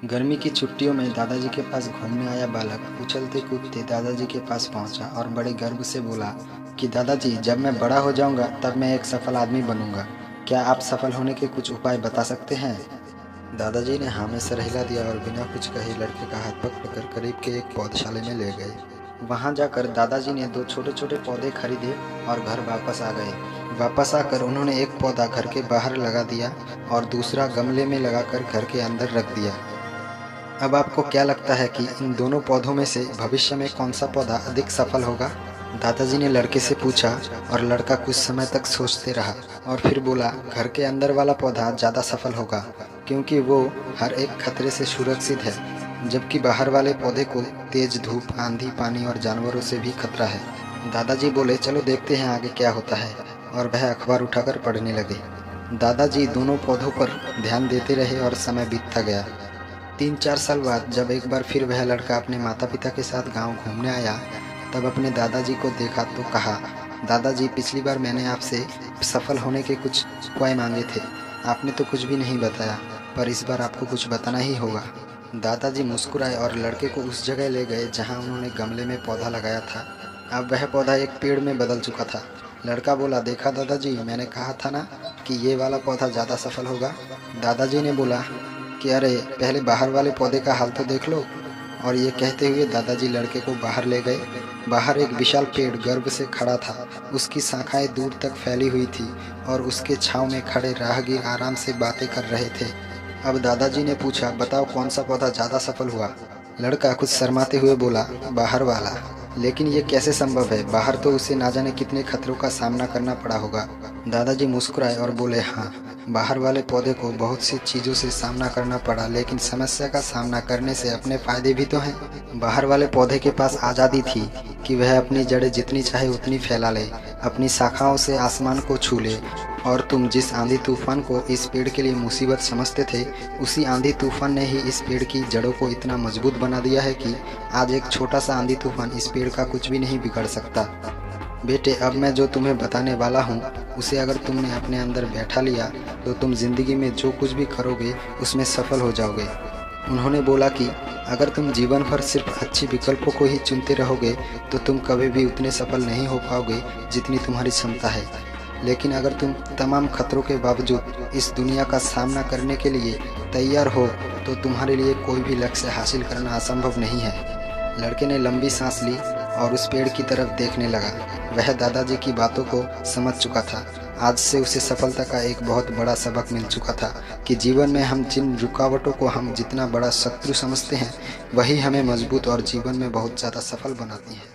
गर्मी की छुट्टियों में दादाजी के पास घूमने आया बालक उछलते कूदते दादाजी के पास पहुंचा और बड़े गर्व से बोला कि दादाजी, जब मैं बड़ा हो जाऊंगा तब मैं एक सफल आदमी बनूंगा। क्या आप सफल होने के कुछ उपाय बता सकते हैं? दादाजी ने हाँ में सर हिला दिया और बिना कुछ कहे लड़के का हाथ पकड़कर करीब के एक पौधशाले में ले गए। वहां जाकर दादाजी ने दो छोटे छोटे पौधे खरीदे और घर वापस आ गए। वापस आकर उन्होंने एक पौधा घर के बाहर लगा दिया और दूसरा गमले में लगाकर घर के अंदर रख दिया। अब आपको क्या लगता है कि इन दोनों पौधों में से भविष्य में कौन सा पौधा अधिक सफल होगा? दादाजी ने लड़के से पूछा और लड़का कुछ समय तक सोचते रहा और फिर बोला, घर के अंदर वाला पौधा ज़्यादा सफल होगा क्योंकि वो हर एक खतरे से सुरक्षित है, जबकि बाहर वाले पौधे को तेज धूप, आंधी, पानी और जानवरों से भी खतरा है। दादाजी बोले, चलो देखते हैं आगे क्या होता है, और वह अखबार उठाकर पढ़ने लगे। दादाजी दोनों पौधों पर ध्यान देते रहे और समय बीतता गया। 3-4 साल बाद जब एक बार फिर वह लड़का अपने माता पिता के साथ गांव घूमने आया, तब अपने दादाजी को देखा तो कहा, दादाजी, पिछली बार मैंने आपसे सफल होने के कुछ उपाय मांगे थे, आपने तो कुछ भी नहीं बताया, पर इस बार आपको कुछ बताना ही होगा। दादाजी मुस्कुराए और लड़के को उस जगह ले गए जहाँ उन्होंने गमले में पौधा लगाया था। अब वह पौधा एक पेड़ में बदल चुका था। लड़का बोला, देखा दादाजी, मैंने कहा था ना कि ये वाला पौधा ज़्यादा सफल होगा। दादाजी ने बोला कि अरे, पहले बाहर वाले पौधे का हाल तो देख लो। और ये कहते हुए दादाजी लड़के को बाहर ले गए। बाहर एक विशाल पेड़ गर्व से खड़ा था। उसकी शाखाएं दूर तक फैली हुई थी और उसके छांव में खड़े राहगीर आराम से बातें कर रहे थे। अब दादाजी ने पूछा, बताओ कौन सा पौधा ज़्यादा सफल हुआ? लड़का कुछ शर्माते हुए बोला, बाहर वाला। लेकिन ये कैसे संभव है? बाहर तो उसे ना जाने कितने खतरों का सामना करना पड़ा होगा। दादाजी मुस्कुराए और बोले, हाँ, बाहर वाले पौधे को बहुत सी चीज़ों से सामना करना पड़ा, लेकिन समस्या का सामना करने से अपने फायदे भी तो हैं। बाहर वाले पौधे के पास आज़ादी थी कि वह अपनी जड़ें जितनी चाहे उतनी फैला ले, अपनी शाखाओं से आसमान को छू ले। और तुम जिस आंधी तूफान को इस पेड़ के लिए मुसीबत समझते थे, उसी आंधी तूफान ने ही इस पेड़ की जड़ों को इतना मजबूत बना दिया है कि आज एक छोटा सा आंधी तूफान इस पेड़ का कुछ भी नहीं बिगाड़ सकता। बेटे, अब मैं जो तुम्हें बताने वाला हूँ उसे अगर तुमने अपने अंदर बैठा लिया तो तुम जिंदगी में जो कुछ भी करोगे उसमें सफल हो जाओगे। उन्होंने बोला कि अगर तुम जीवन भर सिर्फ अच्छी विकल्पों को ही चुनते रहोगे तो तुम कभी भी उतने सफल नहीं हो पाओगे जितनी तुम्हारी क्षमता है। लेकिन अगर तुम तमाम खतरों के बावजूद इस दुनिया का सामना करने के लिए तैयार हो तो तुम्हारे लिए कोई भी लक्ष्य हासिल करना असंभव नहीं है। लड़के ने लंबी सांस ली और उस पेड़ की तरफ देखने लगा। वह दादाजी की बातों को समझ चुका था। आज से उसे सफलता का एक बहुत बड़ा सबक मिल चुका था कि जीवन में हम जिन रुकावटों को हम जितना बड़ा शत्रु समझते हैं, वही हमें मजबूत और जीवन में बहुत ज़्यादा सफल बनाती हैं।